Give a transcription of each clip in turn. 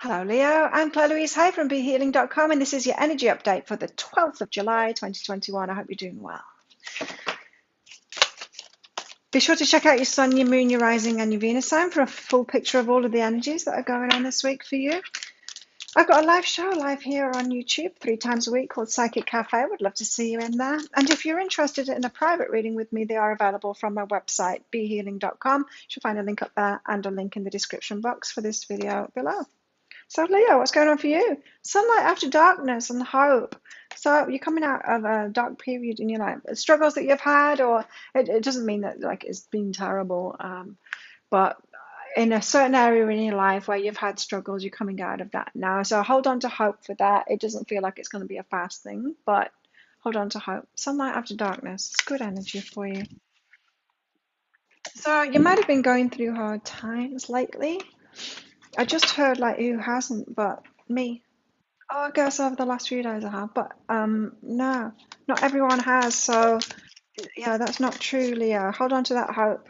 Hello, Leo. I'm Claire Louise Hay from BeHealing.com, and this is your energy update for the 12th of July 2021. I hope you're doing well. Be sure to check out your Sun, your Moon, your Rising, and your Venus sign for a full picture of all of the energies that are going on this week for you. I've got a live show live here on YouTube 3 times a week called Psychic Cafe. I would love to see you in there. And if you're interested in a private reading with me, they are available from my website, BeHealing.com. You'll find a link up there and a link in the description box for this video below. So, Leo, what's going on for you? Sunlight after darkness and hope. So you're coming out of a dark period in your life, struggles that you've had, or it doesn't mean that like it's been terrible, but in a certain area in your life where you've had struggles, you're coming out of that now. So hold on to hope for that. It doesn't feel like it's going to be a fast thing, but hold on to hope. Sunlight after darkness. It's good energy for you. So you might have been going through hard times lately. I just heard like who hasn't, but me. Oh, I guess over the last few days I have, but no, not everyone has. So yeah, that's not true, Leo. Hold on to that hope.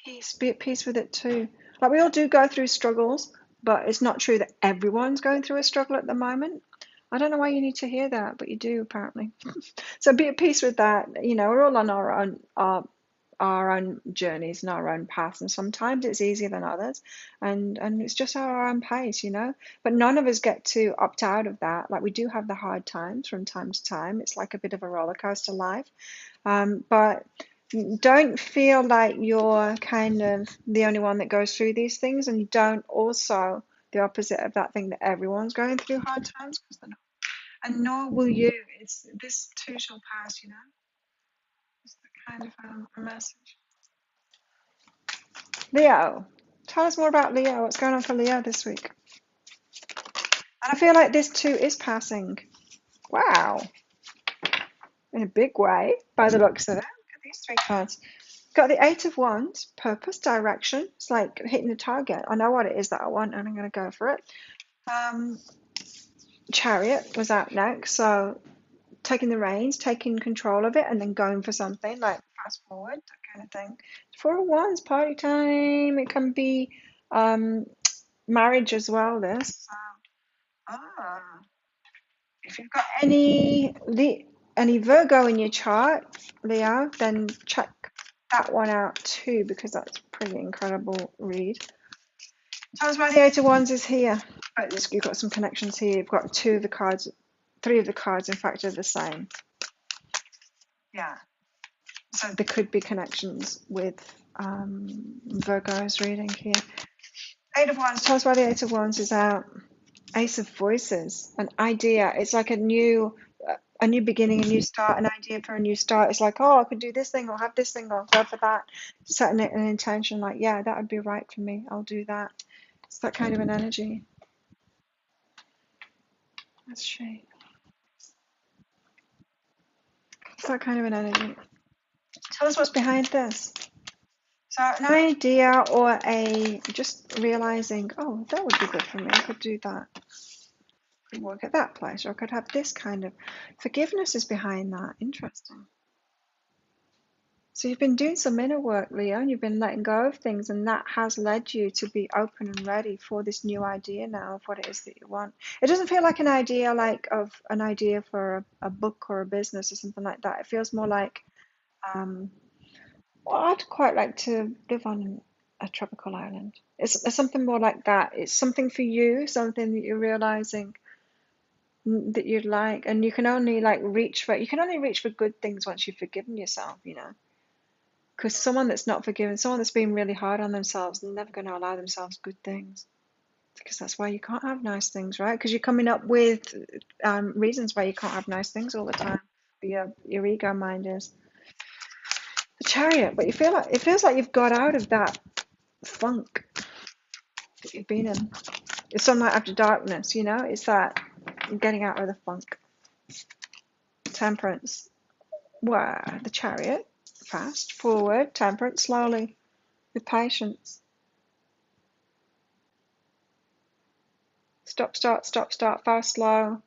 Peace, be at peace with it too. Like we all do go through struggles, but it's not true that everyone's going through a struggle at the moment. I don't know why you need to hear that, but you do apparently. So be at peace with that. You know, we're all on our own journeys and our own paths, and sometimes it's easier than others, and it's just at our own pace, you know. But none of us get to opt out of that. Like we do have the hard times from time to time. It's like a bit of a roller coaster life, but don't feel like you're kind of the only one that goes through these things, and don't also the opposite of that thing that everyone's going through hard times because they're not. And nor will you. It's this too shall pass, you know. It's the kind of a message. Leo, tell us more about Leo. What's going on for Leo this week? And I feel like this too is passing. Wow, in a big way, by the looks of it. Look at these 3 cards. Got the Eight of Wands, purpose, direction. It's like hitting the target. I know what it is that I want, and I'm going to go for it. Um, Chariot was out next, so taking the reins, taking control of it, and then going for something like fast forward, that kind of thing. Four of Wands, party time. It can be marriage as well. This. Ah, if you've got any Virgo in your chart, Leo, then check that one out too because that's a pretty incredible read. Tell us why the Eight of Wands is here. Right, you've got some connections here. You've got two of the cards, three of the cards, in fact, are the same. Yeah. So there could be connections with Virgo's reading here. Eight of Wands. Tell us why the Eight of Wands is out. Ace of Voices, an idea. It's like a new beginning, a new start, an idea for a new start. It's like, oh, I could do this thing or have this thing or go for that. Setting it an intention like, yeah, that would be right for me. I'll do that. It's that kind of an energy. That's shame. It's that kind of an energy. Tell us what's behind this. So an idea or a just realizing, oh, that would be good for me. I could do that. I could work at that place, or I could have this kind of forgiveness is behind that. Interesting. So you've been doing some inner work, Leo, and you've been letting go of things, and that has led you to be open and ready for this new idea now of what it is that you want. It doesn't feel like an idea like of an idea for a book or a business or something like that. It feels more like, um, well, I'd quite like to live on a tropical island. It's something more like that. It's something for you, something that you're realizing that you'd like, and you can only like you can only reach for good things once you've forgiven yourself, you know. Because someone that's not forgiven, someone that's being really hard on themselves, they're never going to allow themselves good things. Because that's why you can't have nice things, right? Because you're coming up with reasons why you can't have nice things all the time. Your ego mind is the Chariot, but you feel like it feels like you've got out of that funk that you've been in. It's sunlight after darkness, you know. It's that getting out of the funk. Temperance, where the Chariot, fast forward, temperance slowly, with patience. Stop, start, stop, start, fast, slow.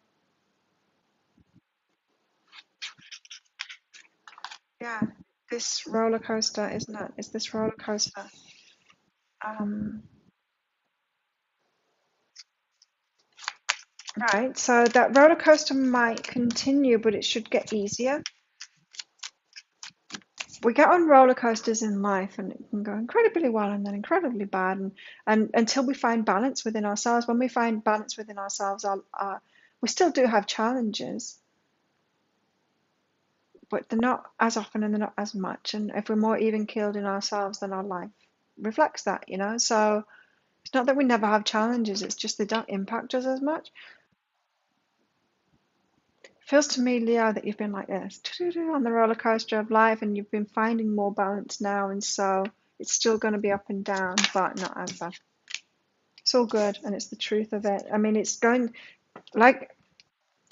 Yeah, this roller coaster, isn't it? It's this roller coaster. Um, right? So that roller coaster might continue, but it should get easier. We get on roller coasters in life and it can go incredibly well and then incredibly bad, and until we find balance within ourselves. When we find balance within ourselves, we still do have challenges, but they're not as often and they're not as much. And if we're more even keeled in ourselves, then our life reflects that, you know. So it's not that we never have challenges, it's just they don't impact us as much. Feels to me, Leo, that you've been like this on the roller coaster of life, and you've been finding more balance now, and so it's still going to be up and down, but not as bad. It's all good, and it's the truth of it. I mean, it's going, like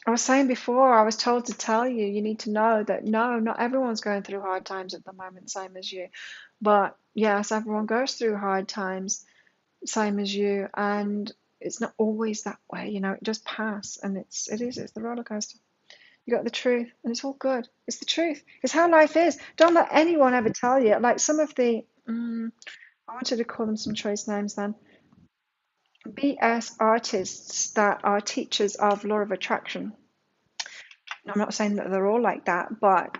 I was saying before, I was told to tell you, you need to know that no, not everyone's going through hard times at the moment, same as you. But yes, everyone goes through hard times, same as you, and it's not always that way, you know, it does pass, and it's the roller coaster. You got the truth, and it's all good. It's the truth. It's how life is. Don't let anyone ever tell you. Like some of the, I wanted to call them some choice names then. BS artists that are teachers of law of attraction. I'm not saying that they're all like that, but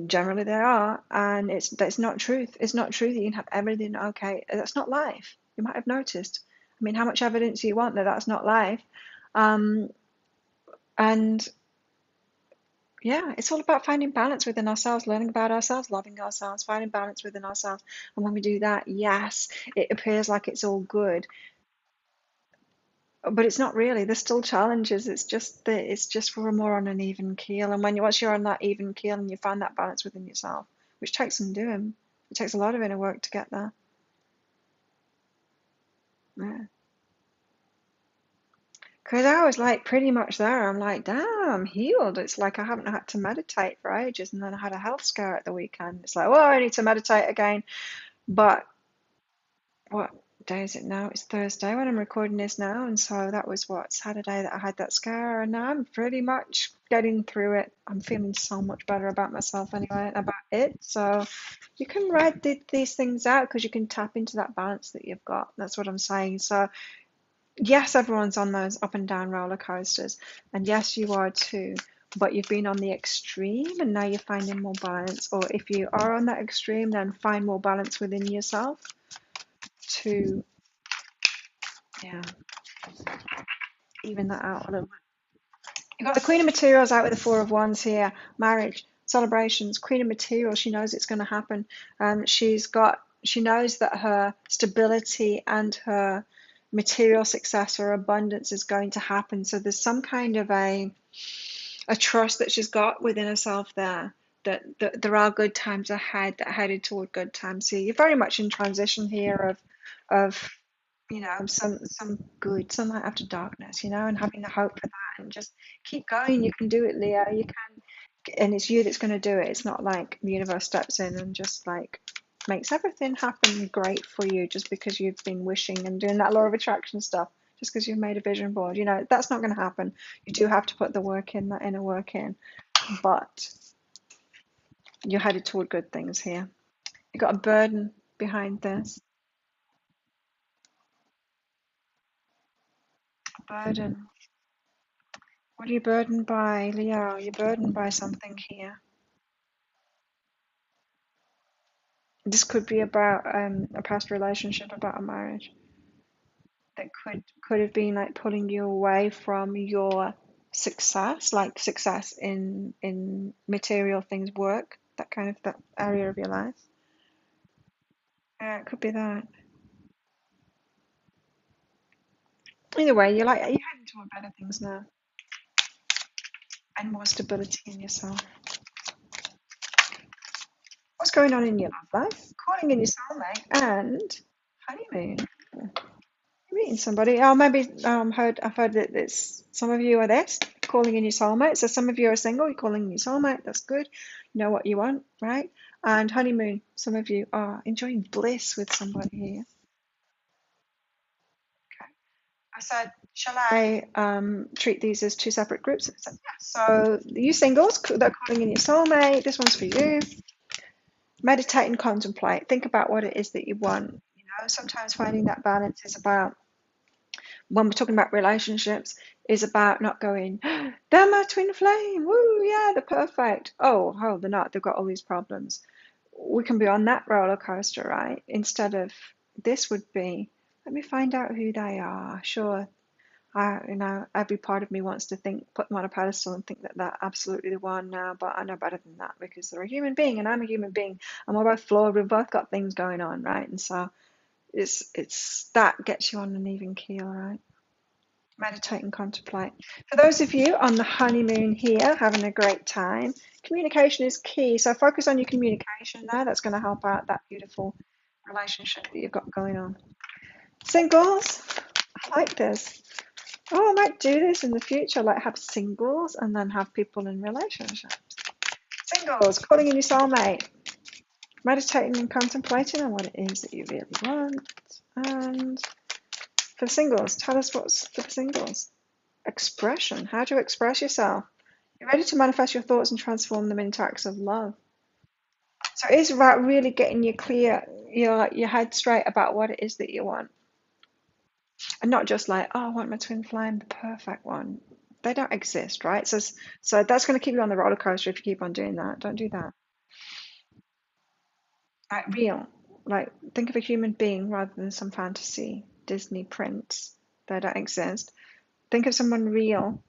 generally they are, and that's not truth. It's not true that you can have everything okay. That's not life. You might have noticed. I mean, how much evidence do you want that that's not life? Um, and Yeah, it's all about finding balance within ourselves, learning about ourselves, loving ourselves, finding balance within ourselves. And when we do that, yes, it appears like it's all good, but it's not really. There's still challenges. It's just we're more on an even keel. And once you're on that even keel and you find that balance within yourself, which takes some doing, it takes a lot of inner work to get there. Yeah. Because I was like pretty much there. I'm like, damn, I'm healed. It's like I haven't had to meditate for ages, and then I had a health scare at the weekend. It's like, well, I need to meditate again. But what day is it now? It's Thursday when I'm recording this now, and so that was what, Saturday that I had that scare, and now I'm pretty much getting through it. I'm feeling so much better about myself anyway, about it. So you can write these things out because you can tap into that balance that you've got. That's what I'm saying. So yes, everyone's on those up and down roller coasters, and yes, you are too. But you've been on the extreme and now you're finding more balance. Or if you are on that extreme, then find more balance within yourself to, yeah, even that out a little bit. You've got the Queen of Materials out with the Four of Wands here. Marriage, celebrations, Queen of Materials. She knows it's going to happen. She knows that her stability and her material success or abundance is going to happen. So there's some kind of a trust that she's got within herself there. That there are good times ahead, that are headed toward good times. So you're very much in transition here of some good sunlight after darkness, and having the hope for that, and just keep going. You can do it, Leo. You can, and it's you that's going to do it. It's not like the universe steps in and just like makes everything happen great for you just because you've been wishing and doing that law of attraction stuff. Just because you've made a vision board, that's not going to happen. You do have to put the work in, that inner work in, but you're headed toward good things here. You've got a burden behind this. A burden. What are you burdened by, Leo? You're burdened by something here. This could be about a past relationship, about a marriage that could have been like pulling you away from your success, like success in material things, work, that kind of that area of your life. Yeah, it could be that. Either way, you're heading toward better things now and more stability in yourself. What's going on in your love life? Calling in your soulmate and honeymoon. You're meeting somebody. Oh, maybe I've heard that it's some of you are this calling in your soulmate. So some of you are single. You're calling in your soulmate. That's good. You know what you want, right? And honeymoon. Some of you are enjoying bliss with somebody here. Okay. I said, shall I treat these as two separate groups? I said, yeah. So you singles that are calling in your soulmate. This one's for you. Meditate and contemplate. Think about what it is that you want. Sometimes finding that balance is about when we're talking about relationships, is about not going, they're my twin flame, woo, yeah, they're perfect. Oh, they're not. They've got all these problems. We can be on that roller coaster, right? Instead of this would be, let me find out who they are. Sure, every part of me wants to think, put them on a pedestal and think that they're absolutely the one now, but I know better than that because they're a human being and I'm a human being and we're both flawed. We've both got things going on, right? And so it's that gets you on an even keel, right? Meditate and contemplate. For those of you on the honeymoon here, having a great time, communication is key. So focus on your communication there. That's going to help out that beautiful relationship that you've got going on. Singles, I like this. Oh, I might do this in the future, like have singles and then have people in relationships. Singles, calling in your soulmate, meditating and contemplating on what it is that you really want. And for singles, tell us what's for the singles. Expression. How do you express yourself? You're ready to manifest your thoughts and transform them into acts of love. So it is about really getting you clear, your head straight about what it is that you want. And not just like, oh, I want my twin flame, the perfect one. They don't exist, right? So that's going to keep you on the roller coaster if you keep on doing that. Don't do that. Like real. Like think of a human being rather than some fantasy Disney prince. They don't exist. Think of someone real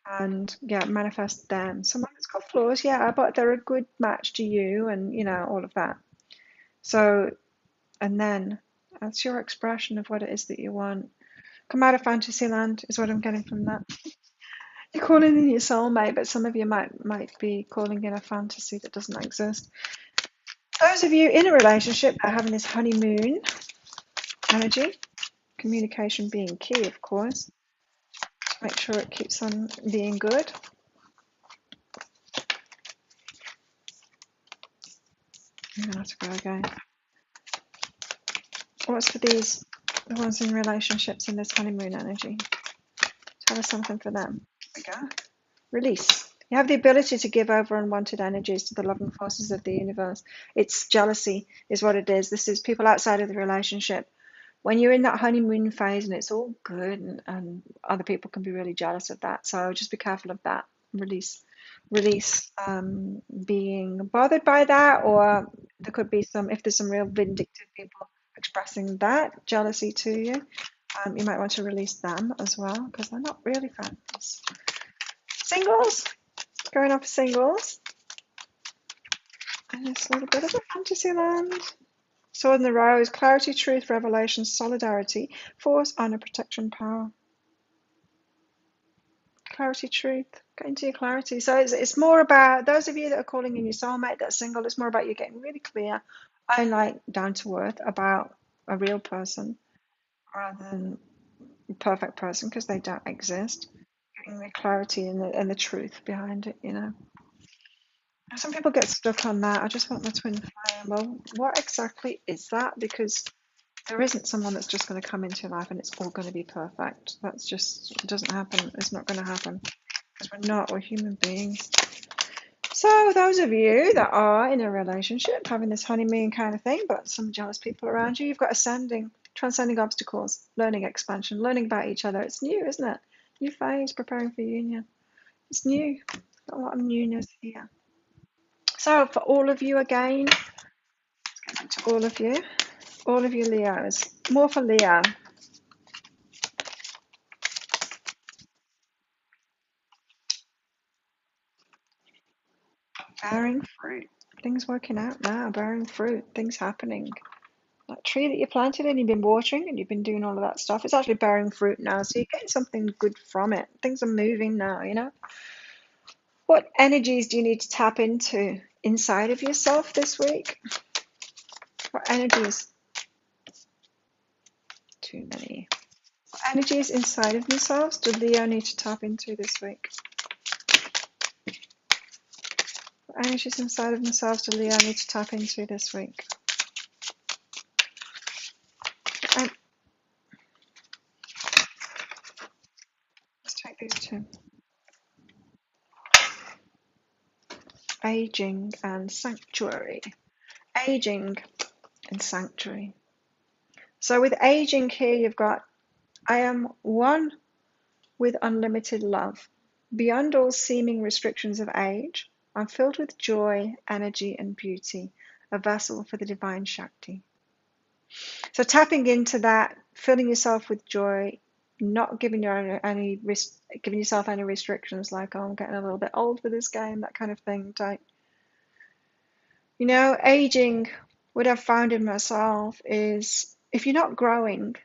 and yeah, manifest them. Someone that's got flaws, yeah, but they're a good match to you and all of that. So, and then that's your expression of what it is that you want. Come out of fantasy land is what I'm getting from that. You're calling in your soulmate, but some of you might be calling in a fantasy that doesn't exist. Those of you in a relationship that are having this honeymoon energy, communication being key, of course. Make sure it keeps on being good. I'm gonna have to go again. What's for these, the ones in relationships in this honeymoon energy? Tell us something for them. There we go. Release. You have the ability to give over unwanted energies to the loving forces of the universe. It's jealousy, is what it is. This is people outside of the relationship. When you're in that honeymoon phase and it's all good, and other people can be really jealous of that. So just be careful of that. Release being bothered by that, or there could be if there's some real vindictive people expressing that jealousy to you, you might want to release them as well because they're not really friends. Singles, going off singles, and it's a little bit of a fantasy land. Sword in the Rose, clarity, truth, revelation, solidarity, force, honor, protection, power. Clarity, truth, get into your clarity. So it's more about those of you that are calling in your soulmate that's single. It's more about you getting really clear and like down to earth about a real person rather than a perfect person because they don't exist. Getting the clarity and the truth behind it, Some people get stuck on that. I just want my twin flame. Well, what exactly is that? Because there isn't someone that's just going to come into your life and it's all going to be perfect. That's just, it doesn't happen. It's not going to happen because we're human beings. So those of you that are in a relationship, having this honeymoon kind of thing, but some jealous people around you, you've got transcending obstacles, learning expansion, learning about each other. It's new, isn't it? New phase, preparing for union. It's new. Got a lot of newness here. So for all of you again, let's get back to all of you Leos. More for Leo. Bearing fruit. Things working out now, bearing fruit, things happening. That tree that you planted and you've been watering and you've been doing all of that stuff, it's actually bearing fruit now. So you're getting something good from it. Things are moving now. What energies do you need to tap into inside of yourself this week? What energies? Too many. What energies inside of themselves do Leo need to tap into this week? What energies inside of themselves do Leo need to tap into this week? Let's take these two. Aging and sanctuary. Aging and sanctuary. So with aging here, you've got I am one with unlimited love. Beyond all seeming restrictions of age, I'm filled with joy, energy, and beauty, a vessel for the divine Shakti. So tapping into that, filling yourself with joy, not giving giving yourself any restrictions like, oh, I'm getting a little bit old for this game, that kind of thing. Don't. Aging, what I've found in myself is if you're not growing,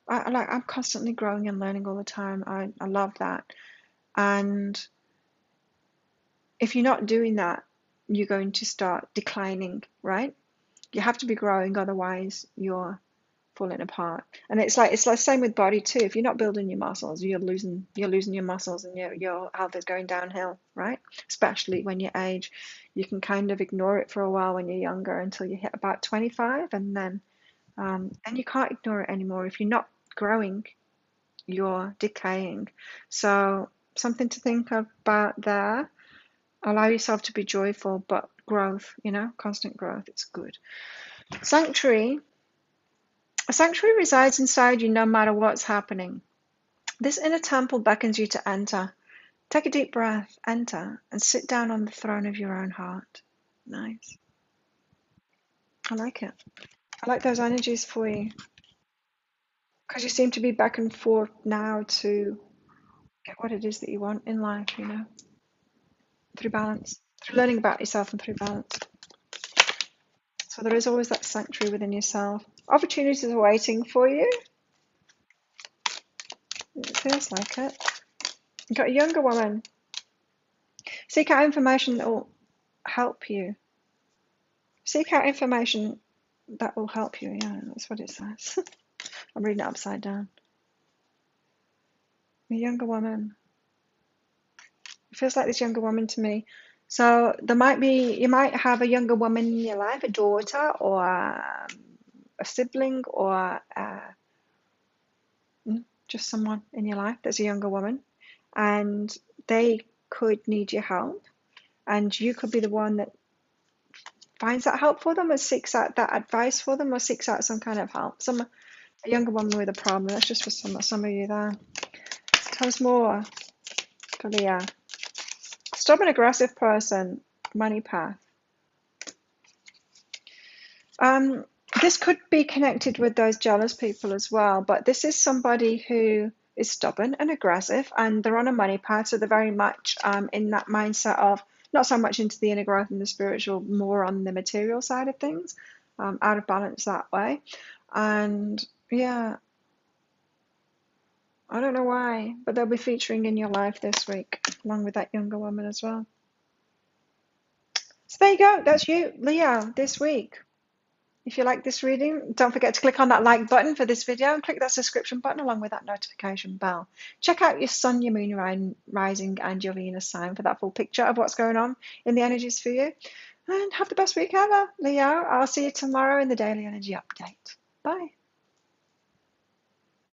I'm constantly growing and learning all the time. I love that. And if you're not doing that, you're going to start declining, right? You have to be growing, otherwise you're falling apart. And it's like same with body too. If you're not building your muscles, you're losing your muscles, and your health is going downhill, right? Especially when you age. You can kind of ignore it for a while when you're younger until you hit about 25, and then you can't ignore it anymore. If you're not growing, you're decaying. So something to think about there. Allow yourself to be joyful, but growth, constant growth, it's good. Sanctuary. A sanctuary resides inside you no matter what's happening. This inner temple beckons you to enter. Take a deep breath, enter, and sit down on the throne of your own heart. Nice. I like it. I like those energies for you. Because you seem to be back and forth now to get what it is that you want in life, through balance, through learning about yourself and through balance. So there is always that sanctuary within yourself. Opportunities are waiting for you. It feels like it. You've got a younger woman. Seek out information that will help you. Seek out information that will help you. Yeah, that's what it says. I'm reading it upside down. A younger woman. It feels like this younger woman to me. So you might have a younger woman in your life, a daughter or a sibling or just someone in your life that's a younger woman, and they could need your help, and you could be the one that finds that help for them, or seeks out that advice for them, or seeks out some kind of help. A younger woman with a problem. That's just for some of you there. Tell us more, Kalia. Stubborn, aggressive person, money path. This could be connected with those jealous people as well, but this is somebody who is stubborn and aggressive, and they're on a money path, so they're very much in that mindset of not so much into the inner growth and the spiritual, more on the material side of things, out of balance that way. And yeah, I don't know why, but they'll be featuring in your life this week, along with that younger woman as well. So there you go. That's you, Leo, this week. If you like this reading, don't forget to click on that like button for this video and click that subscription button along with that notification bell. Check out your sun, your moon, rising, and your Venus sign for that full picture of what's going on in the energies for you. And have the best week ever, Leo. I'll see you tomorrow in the Daily Energy Update. Bye.